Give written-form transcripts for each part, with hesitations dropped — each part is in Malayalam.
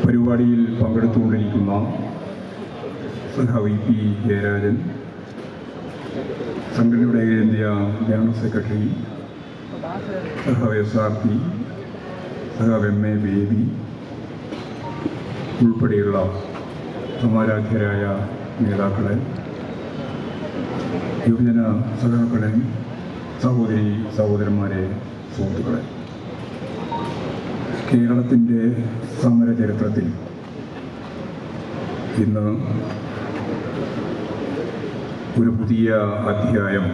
പരിപാടിയിൽ പങ്കെടുത്തുകൊണ്ടിരിക്കുന്ന സഖാവ് പി ജയരാജൻ, സംഘടനയുടെ അഖിലേന്ത്യാ ജനറൽ സെക്രട്ടറി സഖാവ് SRP, സഖാവ് MA ബേബി ഉൾപ്പെടെയുള്ള സമാരാധ്യരായ നേതാക്കളെ, യുവജന സഖാക്കളെ, സഹോദരി സഹോദരന്മാരെ, സുഹൃത്തുക്കളെ, കേരളത്തിൻ്റെ സമര ചരിത്രത്തിൽ ഇന്ന് ഒരു പുതിയ അധ്യായം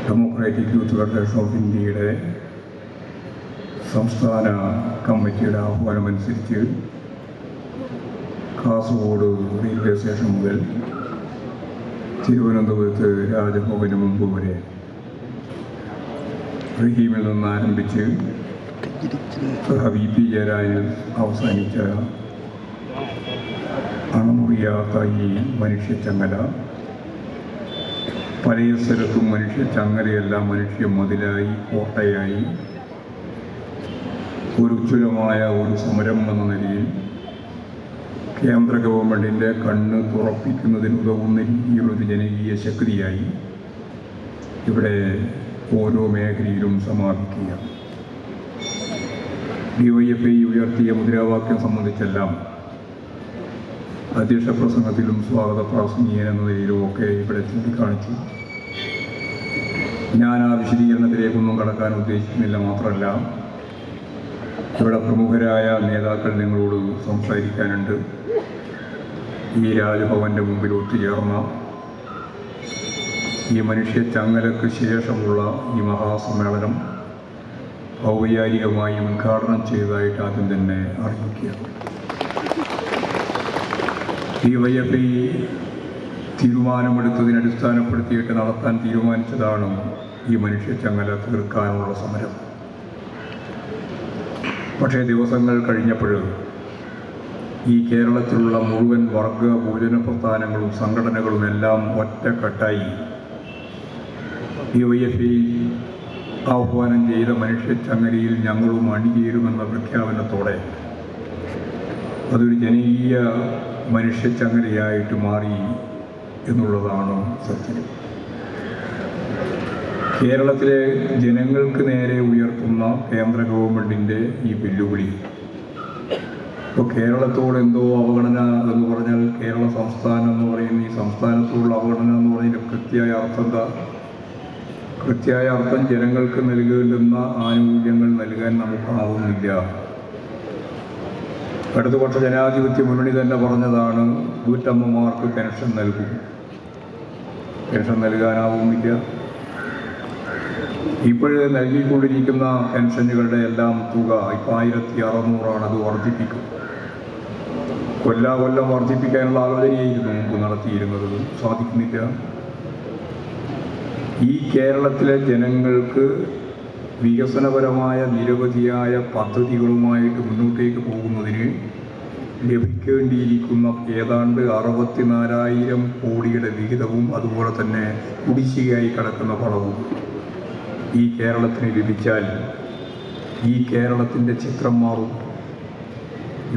ഡെമോക്രാറ്റിക് യൂത്ത് ഫെഡറേഷൻ ഓഫ് ഇന്ത്യയുടെ സംസ്ഥാന കമ്മിറ്റിയുടെ ആഹ്വാനമനുസരിച്ച് കാസർഗോഡ് റെയിൽവേ സ്റ്റേഷൻ മുതൽ തിരുവനന്തപുരത്ത് രാജഭവന് മുമ്പ് വരെ റഹീമിൽ നിന്ന് ആരംഭിച്ച് VP ജയരാജൻ അവസാനിച്ച അണമുറിയാത്ത ഈ മനുഷ്യച്ചങ്ങല, പല സ്ഥലത്തും മനുഷ്യച്ചങ്ങലയല്ല മനുഷ്യ മതിലായി, കോട്ടയായി, ഒരു ഉജ്ജ്വലമായ ഒരു സമരം എന്ന നിലയിൽ കേന്ദ്ര ഗവൺമെൻറ്റിൻ്റെ കണ്ണ് തുറപ്പിക്കുന്നതിന് ഉതകുന്ന രീതിയിലൊരു ജനകീയ ശക്തിയായി ഇവിടെ ഓരോ മേഖലയിലും സമാപിക്കുകയാണ്. DYFI ഉയർത്തിയ മുദ്രാവാക്യം സംബന്ധിച്ചെല്ലാം അധ്യക്ഷ പ്രസംഗത്തിലും സ്വാഗത പ്രാസംഗികൻ എന്ന നിലയിലുമൊക്കെ ഇവിടെ ചൂണ്ടിക്കാണിച്ചു. ഞാൻ ആ വിശദീകരണത്തിലേക്കൊന്നും കടക്കാൻ ഉദ്ദേശിക്കുന്നില്ല. മാത്രമല്ല, ഇവിടെ പ്രമുഖരായ നേതാക്കൾ നിങ്ങളോട് സംസാരിക്കാനുണ്ട്. ഈ രാജ്ഭവൻ്റെ മുമ്പിൽ ഒത്തുചേർന്ന ഈ മനുഷ്യച്ചങ്ങലയ്ക്ക് ശേഷമുള്ള ഈ മഹാസമ്മേളനം ഔപചാരികമായി ഉദ്ഘാടനം ചെയ്തതായിട്ട് ആദ്യം തന്നെ അറിയിക്കുകയാണ്. DYFI തീരുമാനമെടുത്തതിനെ അടിസ്ഥാനപ്പെടുത്തിയിട്ട് നടത്താൻ തീരുമാനിച്ചതാണ് ഈ മനുഷ്യച്ചങ്ങല തീർക്കാനുള്ള സമരം. പക്ഷേ ദിവസങ്ങൾ കഴിഞ്ഞപ്പോൾ ഈ കേരളത്തിലുള്ള മുഴുവൻ വർഗ ഭോജന പ്രസ്ഥാനങ്ങളും സംഘടനകളും എല്ലാം ഒറ്റക്കെട്ടായി DYFI ആഹ്വാനം ചെയ്ത മനുഷ്യച്ചങ്ങലയിൽ ഞങ്ങളും അണിചേരുമെന്ന പ്രഖ്യാപനത്തോടെ അതൊരു ജനകീയ മനുഷ്യച്ചങ്ങലയായിട്ട് മാറി എന്നുള്ളതാണ് സത്യം. കേരളത്തിലെ ജനങ്ങൾക്ക് നേരെ ഉയർത്തുന്ന കേന്ദ്ര ഗവൺമെൻറ്റിൻ്റെ ഈ വെല്ലുവിളി, ഇപ്പോൾ കേരളത്തോട് എന്തോ അവഗണന എന്ന് പറഞ്ഞാൽ കേരള സംസ്ഥാനം എന്ന് പറയുന്ന ഈ സംസ്ഥാനത്തോടുള്ള അവഗണന എന്ന് പറയുന്നതിൻ്റെ കൃത്യമായ അർത്ഥം ജനങ്ങൾക്ക് നൽകേണ്ടുന്ന ആനുകൂല്യങ്ങൾ നൽകാൻ നമുക്കാവുന്നില്ല. ഇടതുപക്ഷ ജനാധിപത്യ മുന്നണി തന്നെ പറഞ്ഞതാണ്, വീട്ടമ്മമാർക്ക് പെൻഷൻ നൽകും. പെൻഷൻ നൽകാനാവുന്നില്ല. ഇപ്പോഴേ നൽകിക്കൊണ്ടിരിക്കുന്ന പെൻഷനുകളുടെ എല്ലാം തുക ഇപ്പോൾ 1600 അത് വർദ്ധിപ്പിക്കും. കൊല്ലം വർദ്ധിപ്പിക്കാനുള്ള ആലോചനയായിരുന്നു മുമ്പ് നടത്തിയിരുന്നത്. സാധിക്കുന്നില്ല. ഈ കേരളത്തിലെ ജനങ്ങൾക്ക് വികസനപരമായ നിരവധിയായ പദ്ധതികളുമായിട്ട് മുന്നോട്ടേക്ക് പോകുന്നതിന് ലഭിക്കേണ്ടിയിരിക്കുന്ന ഏതാണ്ട് 64,000 കോടിയുടെ വിഹിതവും അതുപോലെ തന്നെ കുടിശ്ശികയായി കിടക്കുന്ന പണവും ഈ കേരളത്തിന് ലഭിച്ചാൽ ഈ കേരളത്തിൻ്റെ ചിത്രം മാറും.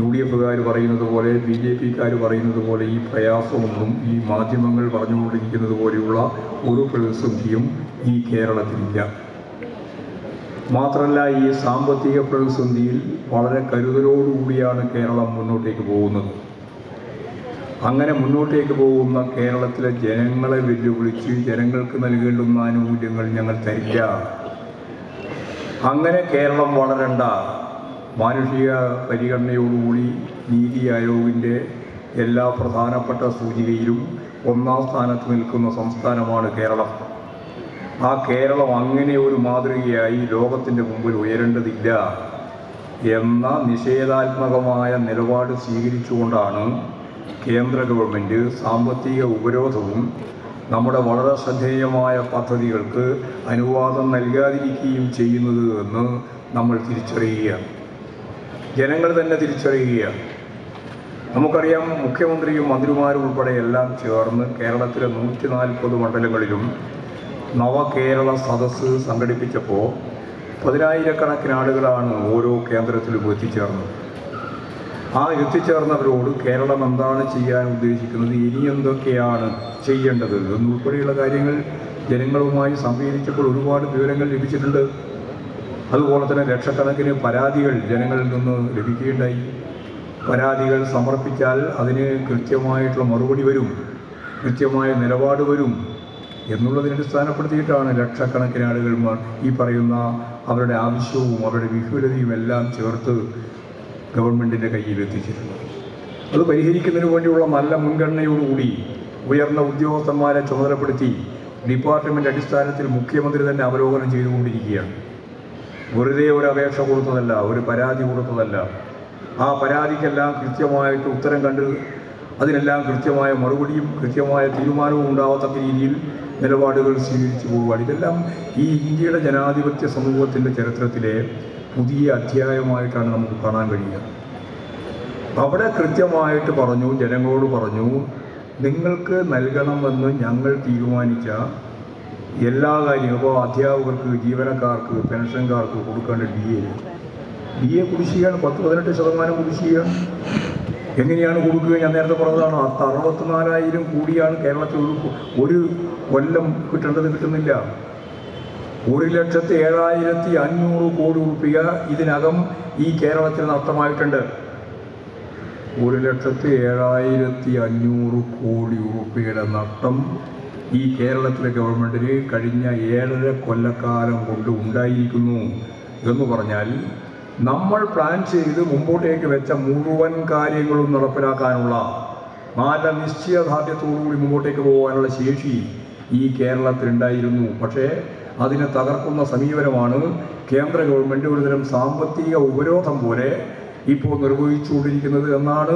UDFകാർ പറയുന്നത് പോലെ, BJPക്കാർ പറയുന്നത് പോലെ ഈ പ്രയാസമൊന്നും ഈ മാധ്യമങ്ങൾ പറഞ്ഞുകൊണ്ടിരിക്കുന്നത് പോലെയുള്ള ഒരു പ്രതിസന്ധിയും ഈ കേരളത്തിലില്ല. മാത്രമല്ല, ഈ സാമ്പത്തിക പ്രതിസന്ധിയിൽ വളരെ കരുതലോടുകൂടിയാണ് കേരളം മുന്നോട്ടേക്ക് പോകുന്നത്. അങ്ങനെ മുന്നോട്ടേക്ക് പോകുന്ന കേരളത്തിലെ ജനങ്ങളെ വെല്ലുവിളിച്ച് ജനങ്ങൾക്ക് നൽകേണ്ടുന്ന ആനുകൂല്യങ്ങൾ ഞങ്ങൾ തരില്ല, അങ്ങനെ കേരളം വളരണ്ട, മാനുഷിക പരിഗണനയോടുകൂടി നീതി ആയോഗിൻ്റെ എല്ലാ പ്രധാനപ്പെട്ട സൂചികയിലും 1ാം സ്ഥാനത്ത് നിൽക്കുന്ന സംസ്ഥാനമാണ് കേരളം. ആ കേരളം അങ്ങനെ ഒരു മാതൃകയായി ലോകത്തിൻ്റെ മുമ്പിൽ ഉയരേണ്ടതില്ല എന്ന നിഷേധാത്മകമായ നിലപാട് സ്വീകരിച്ചുകൊണ്ടാണ് കേന്ദ്ര ഗവൺമെൻറ് സാമ്പത്തിക ഉപരോധവും നമ്മുടെ വളരെ ശ്രദ്ധേയമായ പദ്ധതികൾക്ക് അനുവാദം നൽകാതിരിക്കുകയും ചെയ്യുന്നത് എന്ന് നമ്മൾ തിരിച്ചറിയുകയാണ്. ജനങ്ങൾ തന്നെ തിരിച്ചറിയുകയാണ്. നമുക്കറിയാം, മുഖ്യമന്ത്രിയും മന്ത്രിമാരും ഉൾപ്പെടെ എല്ലാം ചേർന്ന് കേരളത്തിലെ 140 മണ്ഡലങ്ങളിലും നവകേരള സദസ്സ് സംഘടിപ്പിച്ചപ്പോൾ 10,000 കണക്കിന് ആളുകളാണ് ഓരോ കേന്ദ്രത്തിലും എത്തിച്ചേർന്നത്. ആ എത്തിച്ചേർന്നവരോട് കേരളം എന്താണ് ചെയ്യാൻ ഉദ്ദേശിക്കുന്നത്, ഇനി എന്തൊക്കെയാണ് ചെയ്യേണ്ടത് എന്നുൾപ്പെടെയുള്ള കാര്യങ്ങൾ ജനങ്ങളുമായി സംവേദിച്ചപ്പോൾ ഒരുപാട് വിവരങ്ങൾ ലഭിച്ചിട്ടുണ്ട്. അതുപോലെ തന്നെ ലക്ഷക്കണക്കിന് പരാതികൾ ജനങ്ങളിൽ നിന്ന് ലഭിക്കുകയുണ്ടായി. പരാതികൾ സമർപ്പിച്ചാൽ അതിന് കൃത്യമായിട്ടുള്ള മറുപടി വരും, കൃത്യമായ നിലപാട് വരും എന്നുള്ളതിനെ അടിസ്ഥാനപ്പെടുത്തിയിട്ടാണ് ലക്ഷക്കണക്കിന് ആളുകൾ ഈ പറയുന്ന അവരുടെ ആവശ്യവും അവരുടെ വിഹുലതയും എല്ലാം ചേർത്ത് ഗവൺമെൻറ്റിൻ്റെ കയ്യിൽ എത്തിച്ചിട്ടുള്ളത്. അത് പരിഹരിക്കുന്നതിന് വേണ്ടിയുള്ള നല്ല മുൻഗണനയോടുകൂടി ഉയർന്ന ഉദ്യോഗസ്ഥന്മാരെ ചുമതലപ്പെടുത്തി ഡിപ്പാർട്ട്മെൻറ്റ് അടിസ്ഥാനത്തിൽ മുഖ്യമന്ത്രി തന്നെ അവലോകനം ചെയ്തുകൊണ്ടിരിക്കുകയാണ്. വെറുതെ ഒരു അപേക്ഷ കൊടുത്തതല്ല, ഒരു പരാതി കൊടുത്തതല്ല. ആ പരാതിക്കെല്ലാം കൃത്യമായിട്ട് ഉത്തരം കണ്ട് അതിനെല്ലാം കൃത്യമായ മറുപടിയും കൃത്യമായ തീരുമാനവും ഉണ്ടാവത്തക്ക രീതിയിൽ നിലപാടുകൾ സ്വീകരിച്ചു പോവുകയാണ്. ഇതെല്ലാം ഈ ഇന്ത്യയുടെ ജനാധിപത്യ സമൂഹത്തിൻ്റെ ചരിത്രത്തിലെ പുതിയ അധ്യായമായിട്ടാണ് നമുക്ക് കാണാൻ കഴിയുക. അവിടെ കൃത്യമായിട്ട് പറഞ്ഞു, ജനങ്ങളോട് പറഞ്ഞു, നിങ്ങൾക്ക് നൽകണമെന്ന് ഞങ്ങൾ തീരുമാനിച്ച എല്ലാ കാര്യങ്ങളും, ഇപ്പോൾ അധ്യാപകർക്ക്, ജീവനക്കാർക്ക്, പെൻഷൻകാർക്ക് കൊടുക്കേണ്ട ഡി എ കുടിശ്ശികയാണ്, 10-18% കുടിശ്ശികയാണ്. എങ്ങനെയാണ് കൊടുക്കുക? ഞാൻ നേരത്തെ പറഞ്ഞതാണ്, 64,000 കോടിയാണ് കേരളത്തിൽ ഒരു കൊല്ലം കിട്ടുന്നില്ല. 1,07,500 കോടി രൂപ ഇതിനകം ഈ കേരളത്തിൽ നഷ്ടമായിട്ടുണ്ട്. 1,07,500 കോടി രൂപയുടെ നഷ്ടം ഈ കേരളത്തിലെ ഗവൺമെൻറ്റിന് കഴിഞ്ഞ 7.5 കൊല്ലക്കാലം കൊണ്ട് ഉണ്ടായിരിക്കുന്നു എന്ന് പറഞ്ഞാൽ നമ്മൾ പ്ലാൻ ചെയ്ത് മുമ്പോട്ടേക്ക് വെച്ച മുഴുവൻ കാര്യങ്ങളും നടപ്പിലാക്കാനുള്ള നല്ല നിശ്ചയദാർഢ്യത്തോടുകൂടി മുമ്പോട്ടേക്ക് പോകാനുള്ള ശേഷി ഈ കേരളത്തിലുണ്ടായിരുന്നു. പക്ഷേ അതിനെ തകർക്കുന്ന സമീപനമാണ് കേന്ദ്ര ഗവൺമെൻറ് ഒരുതരം സാമ്പത്തിക ഉപരോധം പോലെ ഇപ്പോൾ നിർവഹിച്ചുകൊണ്ടിരിക്കുന്നത് എന്നാണ്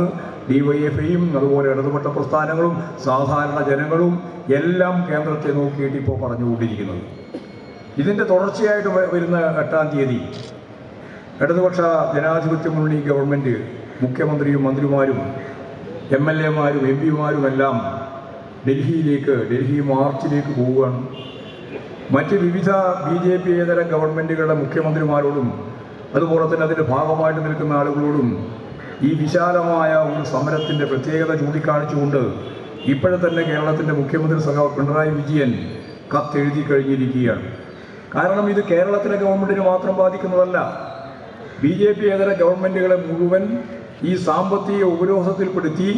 DYFIയും അതുപോലെ ഇടതുപക്ഷ പ്രസ്ഥാനങ്ങളും സാധാരണ ജനങ്ങളും എല്ലാം കേന്ദ്രത്തെ നോക്കിയിട്ട് ഇപ്പോൾ പറഞ്ഞുകൊണ്ടിരിക്കുന്നത്. ഇതിൻ്റെ തുടർച്ചയായിട്ട് വരുന്ന 8-ാം തീയതി ഇടതുപക്ഷ ജനാധിപത്യ മുന്നണി ഗവൺമെൻറ് മുഖ്യമന്ത്രിയും മന്ത്രിമാരും MLAമാരും MP എല്ലാം ഡൽഹി മാർച്ചിലേക്ക് പോവുകയാണ്. മറ്റ് വിവിധ BJP ഏതര ഗവൺമെൻറ്റുകളുടെ മുഖ്യമന്ത്രിമാരോടും അതുപോലെ തന്നെ അതിൻ്റെ ഭാഗമായിട്ട് നിൽക്കുന്ന ആളുകളോടും ഈ വിശാലമായ ഒരു സമരത്തിൻ്റെ പ്രത്യേകത ചൂണ്ടിക്കാണിച്ചുകൊണ്ട് ഇപ്പോഴെ തന്നെ കേരളത്തിൻ്റെ മുഖ്യമന്ത്രി സഖാവ് പിണറായി വിജയൻ കത്തെഴുതി കഴിഞ്ഞിരിക്കുകയാണ്. കാരണം ഇത് കേരളത്തിലെ ഗവൺമെൻറ്റിന് മാത്രം ബാധിക്കുന്നതല്ല, BJP ഏതര ഗവൺമെൻറ്റുകളെ മുഴുവൻ ഈ സാമ്പത്തിക ഉപരോധത്തിൽപ്പെടുത്തി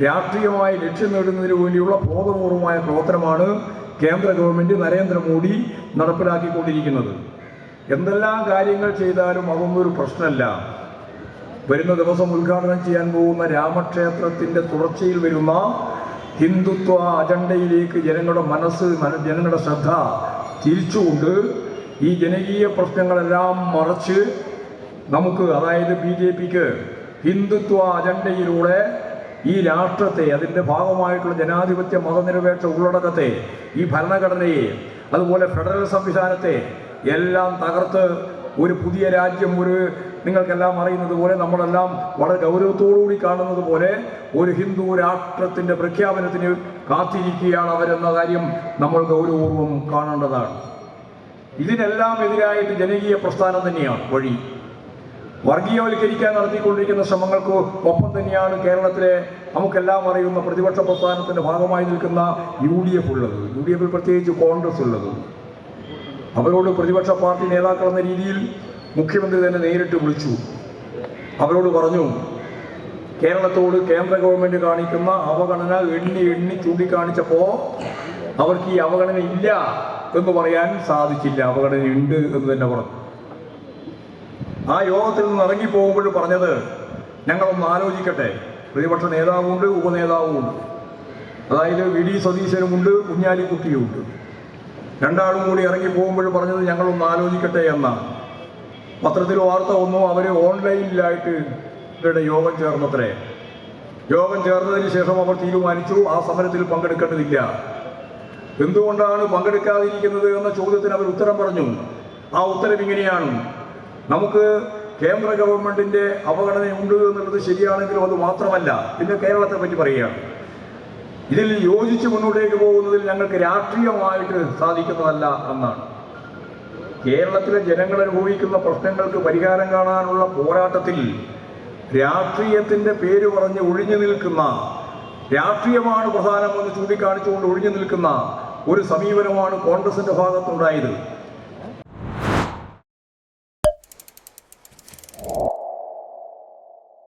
രാഷ്ട്രീയമായി ലക്ഷ്യം നേടുന്നതിന് വേണ്ടിയുള്ള ബോധപൂർവമായ പ്രവർത്തനമാണ് കേന്ദ്ര ഗവൺമെൻറ് നരേന്ദ്രമോദി നടപ്പിലാക്കിക്കൊണ്ടിരിക്കുന്നത്. എന്തെല്ലാം കാര്യങ്ങൾ ചെയ്താലും അതൊന്നും ഒരു പ്രശ്നമല്ല. വരുന്ന ദിവസം ഉദ്ഘാടനം ചെയ്യാൻ പോകുന്ന രാമക്ഷേത്രത്തിൻ്റെ തുടർച്ചയിൽ വരുന്ന ഹിന്ദുത്വ അജണ്ടയിലേക്ക് ജനങ്ങളുടെ മനസ്സ്, ജനങ്ങളുടെ ശ്രദ്ധ തിരിച്ചുകൊണ്ട് ഈ ജനകീയ പ്രശ്നങ്ങളെല്ലാം മറച്ച് നമുക്ക്, അതായത് BJPക്ക് ഹിന്ദുത്വ അജണ്ടയിലൂടെ ഈ രാഷ്ട്രത്തെ, അതിൻ്റെ ഭാഗമായിട്ടുള്ള ജനാധിപത്യ മതനിരപേക്ഷ ഉള്ളടക്കത്തെ, ഈ ഭരണഘടനയെ, അതുപോലെ ഫെഡറൽ സംവിധാനത്തെ എല്ലാം തകർത്ത് ഒരു പുതിയ രാജ്യം, നിങ്ങൾക്കെല്ലാം അറിയുന്നത് പോലെ, നമ്മളെല്ലാം വളരെ ഗൗരവത്തോടുകൂടി കാണുന്നത് പോലെ ഒരു ഹിന്ദു രാഷ്ട്രത്തിൻ്റെ പ്രഖ്യാപനത്തിന് കാത്തിരിക്കുകയാണ് അവരെന്ന കാര്യം നമ്മൾ ഗൗരവപൂർവ്വം കാണേണ്ടതാണ്. ഇതിനെല്ലാം എതിരായിട്ട് ജനകീയ പ്രസ്ഥാനം തന്നെയാണ് വഴി. വർഗീയവൽക്കരിക്കാൻ നടത്തിക്കൊണ്ടിരിക്കുന്ന ശ്രമങ്ങൾക്ക് ഒപ്പം തന്നെയാണ് കേരളത്തിലെ നമുക്കെല്ലാം അറിയുന്ന പ്രതിപക്ഷ പ്രസ്ഥാനത്തിൻ്റെ ഭാഗമായി നിൽക്കുന്ന UDF ഉള്ളത്, UDF പ്രത്യേകിച്ച് കോൺഗ്രസ് ഉള്ളത്. അവരോട് പ്രതിപക്ഷ പാർട്ടി നേതാക്കൾ എന്ന രീതിയിൽ മുഖ്യമന്ത്രി തന്നെ നേരിട്ട് വിളിച്ചു. അവരോട് പറഞ്ഞു, കേരളത്തോട് കേന്ദ്ര ഗവൺമെൻറ് കാണിക്കുന്ന അവഗണന എണ്ണി ചൂണ്ടിക്കാണിച്ചപ്പോൾ അവർക്ക് ഈ അവഗണന ഇല്ല എന്ന് പറയാൻ സാധിച്ചില്ല, അവഗണന ഉണ്ട് എന്ന് തന്നെ പറഞ്ഞു. ആ യോഗത്തിൽ നിന്ന് ഇറങ്ങിപ്പോകുമ്പോൾ പറഞ്ഞത്, ഞങ്ങളൊന്ന് ആലോചിക്കട്ടെ. പ്രതിപക്ഷ നേതാവുമുണ്ട്, ഉപനേതാവുമുണ്ട്, അതായത് VD സതീശനുമുണ്ട്, കുഞ്ഞാലിക്കുട്ടിയുമുണ്ട്. രണ്ടാളും കൂടി ഇറങ്ങിപ്പോകുമ്പോൾ പറഞ്ഞത് ഞങ്ങളൊന്ന് ആലോചിക്കട്ടെ എന്നാണ്. പത്രത്തിൽ വാർത്ത വന്നു, അവർ ഓൺലൈനിലായിട്ട് ഇവരുടെ യോഗം ചേർന്നത്രേ. യോഗം ചേർന്നതിന് ശേഷം അവർ തീരുമാനിച്ചു ആ സമരത്തിൽ പങ്കെടുക്കേണ്ടതില്ല. എന്തുകൊണ്ടാണ് പങ്കെടുക്കാതിരിക്കുന്നത് എന്ന ചോദ്യത്തിന് അവർ ഉത്തരം പറഞ്ഞു. ആ ഉത്തരം ഇങ്ങനെയാണ്: നമുക്ക് കേന്ദ്ര ഗവൺമെൻറ്റിൻ്റെ അവഗണനയുണ്ട് എന്നുള്ളത് ശരിയാണെങ്കിലും അത് മാത്രമല്ല, പിന്നെ കേരളത്തെ പറ്റി പറയുകയാണ്. ഇതിൽ യോജിച്ച് മുന്നോട്ടേക്ക് പോകുന്നതിൽ ഞങ്ങൾക്ക് രാഷ്ട്രീയമായിട്ട് സാധിക്കുന്നതല്ല എന്നാണ്. കേരളത്തിലെ ജനങ്ങൾ അനുഭവിക്കുന്ന പ്രശ്നങ്ങൾക്ക് പരിഹാരം കാണാനുള്ള പോരാട്ടത്തിൽ രാഷ്ട്രീയത്തിൻ്റെ പേര് പറഞ്ഞ് ഒഴിഞ്ഞു നിൽക്കുന്ന, രാഷ്ട്രീയമാണ് പ്രധാനമെന്ന് ചൂണ്ടിക്കാണിച്ചുകൊണ്ട് ഒഴിഞ്ഞു നിൽക്കുന്ന ഒരു സമീപനമാണ് കോൺഗ്രസിൻ്റെ ഭാഗത്തുണ്ടായത്.